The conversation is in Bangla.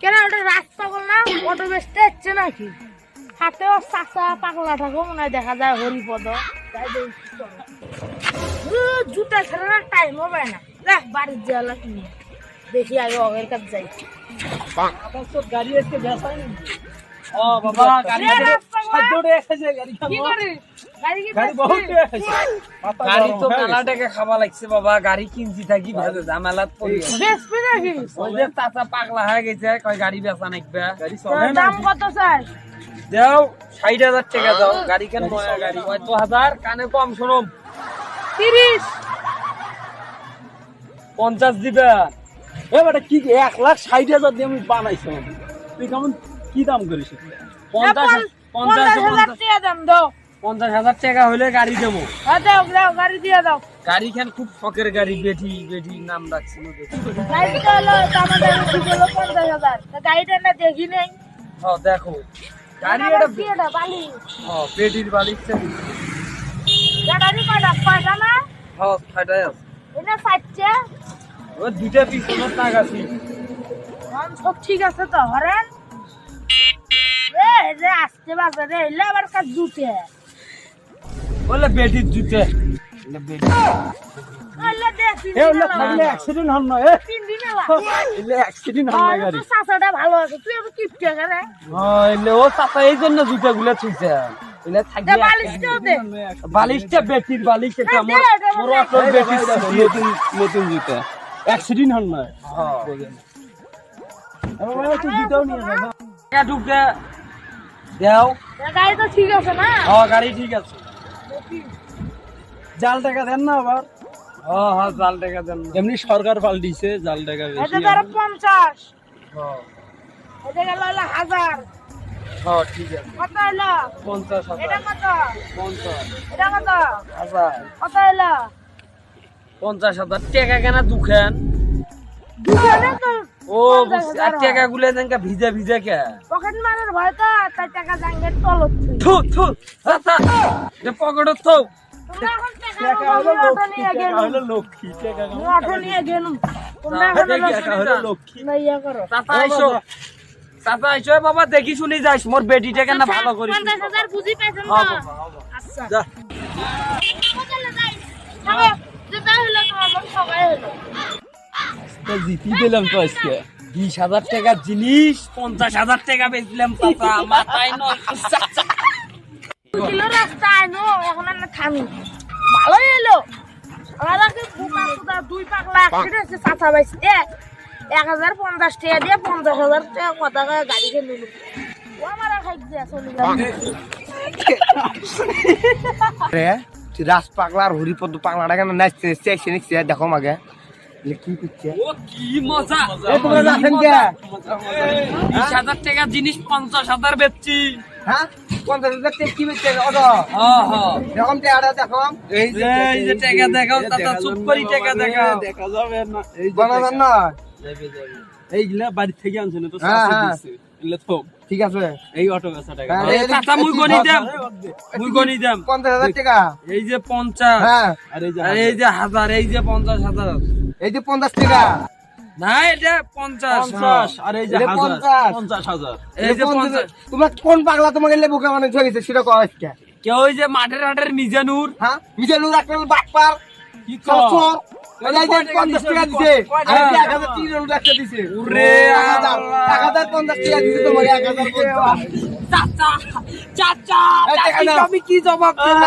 কেন ওটা রাস্তা বল না অটো বেচতে হচ্ছে নাকি হাতেও চাচা পাগলাটাকেও মনে হয় দেখা যায় হরিপদ তাই জুতা ছাড়ানোর টাইম হবে না দেখ বাড়ির যাওয়া কিনে দেখি আগে অগের কাছে যাই গাড়ি আজকে বেসাই না ও বাবা গাড়ি সাদ্দড়ে এসেছে গাড়ি কি করিস গাড়ি কি গাড়ি বহুত এসেছে গাড়ি তো মেলা টাকা খাওয়া লাগছে বাবা গাড়ি কিনছি থাকি ভালো ঝামেলাত পড়ি বেচবি নাকি ওই যে চাচা পাগলা হয়ে গেছে কয় গাড়ি বেচা নাকবে গাড়ি তোর চলে না দাম কত স্যার দাও 60,000 টাকা দাও গাড়ি কেন নয়া গাড়ি কত হাজার কানে কম শুনুম 30 50 দিবে এ বেটা কি 1,60,000 দিয়ে আমি বানাইছি তুই কেমন কি দাম করিস 50,000 টাকা দাম দাও 50,000 টাকা হলে গাড়ি দেবো হ্যাঁ দাও দাও গাড়ি দিয়ে দাও গাড়ি খান খুব শখের গাড়ি বেটি নাম রাখছিল গাড়িটা হলো আমাদের ঠিক হলো 50,000 তা গাড়িটা না দেখি নেই হ্যাঁ দেখো গাড়ি কি এটা বালি হ্যাঁ বেটির বালিশটা গাড়ি কয়টা না হ্যাঁ ফাটাই আছে এটা ফাটছে ও দুটা পিছনের টাক আছে সব ঠিক আছে তো হরেন এ রে আসতে বাজারে এলে আবার কাজ জুতে বলে বেটির জুতে বেটি এলে দেখ এ ওলা থাকলে অ্যাক্সিডেন্ট হন না এ 3 দিনে বা এলে অ্যাক্সিডেন্ট হন না গাড়ি সাসাটা ভালো আছে তুই আবার কিপটে করে হ্যাঁ এলে ও চাচা এই জন্য জুতাগুলো ছুঁইছে এলে থাকি বালিশটাও দে বালিশটা বেটির বালিশ এটা মোর মোর অটো বেটির নতুন নতুন জুতা অ্যাক্সিডেন্ট হন না হ্যাঁ এবার তুই জুতাও নিয়ে যা টাকা ঢুকতে দাও গাড়ি তো ঠিক আছে না হ্যাঁ গাড়ি ঠিক আছে জাল টাকা দেন না আবার হ্যাঁ হ্যাঁ জাল টাকা দেন না এমনি সরকার পাল্টিছে জাল টাকা এটা বেশি ধর 50 হ্যাঁ এটা গেল 1000 হ্যাঁ ঠিক আছে কত হলো 50,000 এটা কত 50 এটা কত হাজার কত হলো 50,000 টাকা কেনা দুখান দুজনে তো ও আর টাকা গুলো দেনকা ভিজা ভিজা কে পকেট মারার ভয় তো তাই টাকা জাঙ্গের তলত থু থু চাচা এ পকেট থু তোমরা এখন টাকা হলো লক্ষ্মী টাকা অটো নিয়ে গেলুম তোমরা এখন দেখি, টাকা হলো লক্ষ্মী না ইয়া করো চাচা আইসো চাচা আইসো বাবা দেখি শুনি যাইস মোর বেটিটা কেন ভালো করিস 50,000 বুঝি পাইছেন হ্যাঁ না বাবা, হ্যাঁ বাবা। আচ্ছা যা কোথায় যাই থাকো যেটা হলো তোমার মন সবাই হলো তো জিতি দিলাম তো আজকে 20,000 টাকার জিনিস 50,000 টাকা বেচলাম চাচা মাথায় নয় চাচা কিলো রাস্তা আইনো এখন আর না থামি ভালোই এলো আমাকে বুকা সুদা দুই পাগলা একসাথে এসে চাচা বাইছে 1,050 টাকা দিয়ে 50,000 টাকা কথা কয়ে গাড়ি কিনে নিল ও আমার খাই দিয়ে চলে গেল রে তুই রাস পাগলার হরিপদ পাগলাটা কেন নাচতে চেয়েছে নিচ্ছে দেখো মাগে কি করছে ও কি মজা এ তোমরা নাচেন কে 20,000 টাকার জিনিস 50,000 বেচছি হ্যাঁ 50,000 টাকা কি বেচছে অটো হ্যাঁ হ্যাঁ এরকম টাকাটা দেখো এই যে টাকা দেখাও চাচা চুপ করি টাকা দেখাও দেখা যাবে না এই যে বানাবেন না যাবে যাবে এইগুলা বাড়ি থেকে আনছে না তো হ্যাঁ, সাথে হ্যাঁ। দিচ্ছে এগুলা তো ঠিক আছে এই অটো বেচা টাকা হ্যাঁ, এই চাচা মুই গনি দেম মুই গনি দেম 50,000 টাকা এই যে 50 হ্যাঁ আর এই যে আর এই যে 1000 এই যে 50,000 এই যে 50 টাকা না এটা 50 50 আর এই যে এটা 1000 50,000 50,000 এই যে 50 তোমরা কোন পাগলা তোমাকে লেবু কেমন হয়ে গেছে সেটা কও আজকে কেউ ওই যে মাঠের হাটের মিজানুর হ্যাঁ মিজানুর রাখল বাটপার কি চোর কর ওই যে 50 টাকা দিছে আর 1,000 টাকা দিছে ওরে 1,050 টাকা দিছে তোমাকে 1,050 চাচা চাচা এই টাকা নাও। আমি কি জবাব দেব